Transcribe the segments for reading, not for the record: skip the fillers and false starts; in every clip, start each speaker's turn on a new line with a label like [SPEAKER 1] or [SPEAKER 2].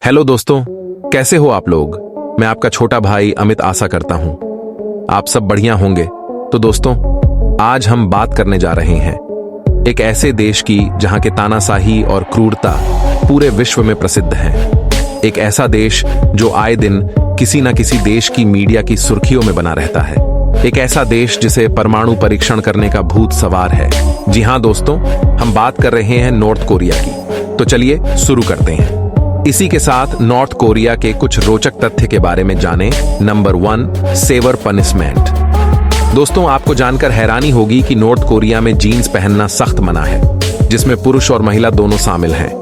[SPEAKER 1] Hello दोस्तों, कैसे हो आप लोग। मैं आपका छोटा भाई अमित आशा करता हूं आप सब बढ़िया होंगे। तो दोस्तों, आज हम बात करने जा रहे हैं एक ऐसे देश की जहां के तानाशाही और क्रूरता पूरे विश्व में प्रसिद्ध है। एक ऐसा देश जो आए दिन किसी न किसी देश की मीडिया की सुर्खियों में बना रहता है। एक ऐसा देश जिसे परमाणु परीक्षण करने का भूत सवार है। जी हां दोस्तों, हम बात कर रहे हैं नॉर्थ कोरिया की। तो चलिए शुरू करते हैं। इसी के साथ नॉर्थ कोरिया के कुछ रोचक तथ्य के बारे में जानें। Number 1, severe punishment. दोस्तों, आपको जानकर हैरानी होगी कि नॉर्थ कोरिया में जीन्स पहनना सख्त मना है, जिसमें पुरुष और महिला दोनों शामिल हैं।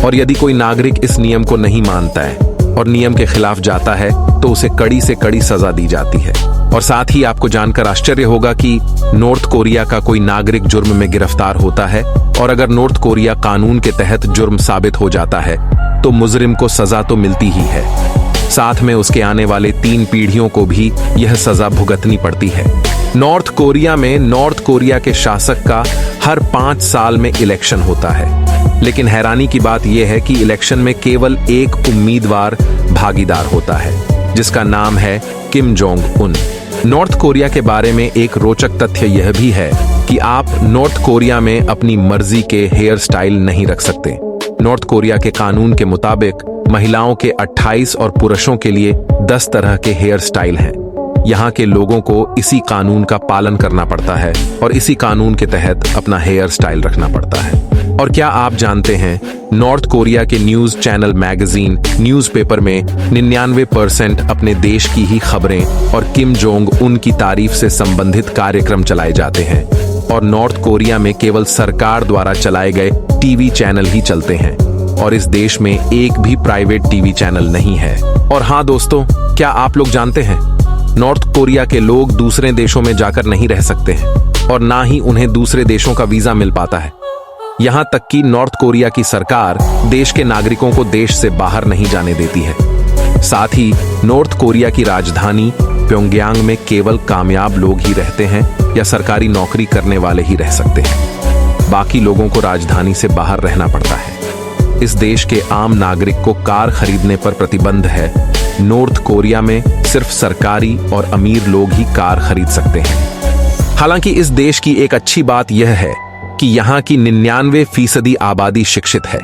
[SPEAKER 1] और यदि कोई नागरिक इस नियम को नहीं मानता है और नियम के खिलाफ जाता है तो उसे कड़ी से कड़ी सजा दी जाती है। और साथ ही आपको जानकर आश्चर्य होगा कि नॉर्थ कोरिया का कोई नागरिक जुर्म में गिरफ्तार होता है और अगर नॉर्थ कोरिया कानून के तहत जुर्म साबित हो जाता है तो मुजरिम को सजा तो मिलती ही है, साथ में उसके आने वाले 3 पीढ़ियों को भी यह सजा भुगतनी पड़ती है। नॉर्थ कोरिया में नॉर्थ कोरिया के शासक का हर 5 साल में इलेक्शन होता है, लेकिन हैरानी की बात यह है कि इलेक्शन में केवल एक उम्मीदवार भागीदार होता है, जिसका नाम है Kim Jong Un. North Korea के बारे में एक रोचक तथ्य यह भी है कि आप नॉर्थ कोरिया में अपनी मर्जी के हेयर स्टाइल नहीं रख सकते। नॉर्थ कोरिया के कानून के मुताबिक महिलाओं के 28 और पुरुषों के लिए 10 तरह के हेयर स्टाइल हैं। यहाँ के लोगों को इसी कानून का पालन करना पड़ता है और इसी कानून के तहत अपना हेयर स्टाइल रखना पड़ता है। और क्या आप जानते हैं, नॉर्थ कोरिया के न्यूज चैनल, मैगजीन, न्यूज़पेपर में 99% अपने देश की ही खबरें और किम जोंग उन की तारीफ से संबंधित कार्यक्रम चलाए जाते हैं। और नॉर्थ कोरिया में केवल सरकार द्वारा चलाए गए टीवी चैनल ही चलते हैं और इस देश में एक भी प्राइवेट टीवी चैनल नहीं है। और हाँ दोस्तों, क्या आप लोग जानते हैं, नॉर्थ कोरिया के लोग दूसरे देशों में जाकर नहीं रह सकते हैं और ना ही उन्हें दूसरे देशों का वीजा मिल पाता है। यहाँ तक कि नॉर्थ कोरिया की सरकार देश के नागरिकों को देश से बाहर नहीं जाने देती है। साथ ही नॉर्थ कोरिया की राजधानी प्योंगयांग में केवल कामयाब लोग ही रहते हैं या सरकारी नौकरी करने वाले ही रह सकते हैं। बाकी लोगों को राजधानी से बाहर रहना पड़ता है। इस देश के आम नागरिक को कार खरीदने पर प्रतिबंध है। नॉर्थ कोरिया में सिर्फ सरकारी और अमीर लोग ही कार खरीद सकते हैं। हालांकि इस देश की एक अच्छी बात यह है कि यहाँ की 99% आबादी शिक्षित है,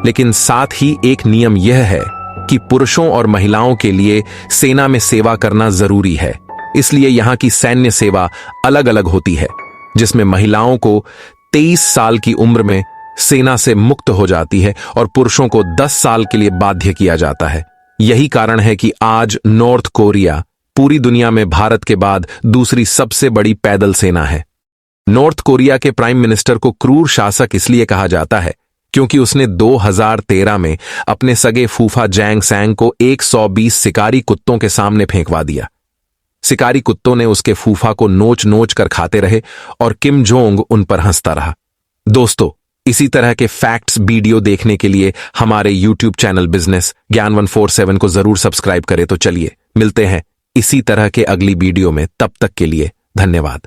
[SPEAKER 1] लेकिन साथ ही एक नियम यह है कि पुरुषों और महिलाओं के लिए सेना में सेवा करना जरूरी है। इसलिए यहाँ की सैन्य सेवा अलग अलग होती है, जिसमें महिलाओं को 23 साल की उम्र में सेना से मुक्त हो जाती है और पुरुषों को 10 साल के लिए बाध्य किया जाता है। यही कारण है कि आज नॉर्थ कोरिया पूरी दुनिया में भारत के बाद दूसरी सबसे बड़ी पैदल सेना है। नॉर्थ कोरिया के प्राइम मिनिस्टर को क्रूर शासक इसलिए कहा जाता है क्योंकि उसने 2013 में अपने सगे फूफा जैंग सैंग को 120 शिकारी कुत्तों के सामने फेंकवा दिया। शिकारी कुत्तों ने उसके फूफा को नोच नोच कर खाते रहे और किम जोंग उन पर हंसता रहा। दोस्तों, इसी तरह के फैक्ट्स वीडियो देखने के लिए हमारे YouTube चैनल बिजनेस ज्ञान 147 को जरूर सब्सक्राइब करें। तो चलिए मिलते हैं इसी तरह के अगली वीडियो में। तब तक के लिए धन्यवाद।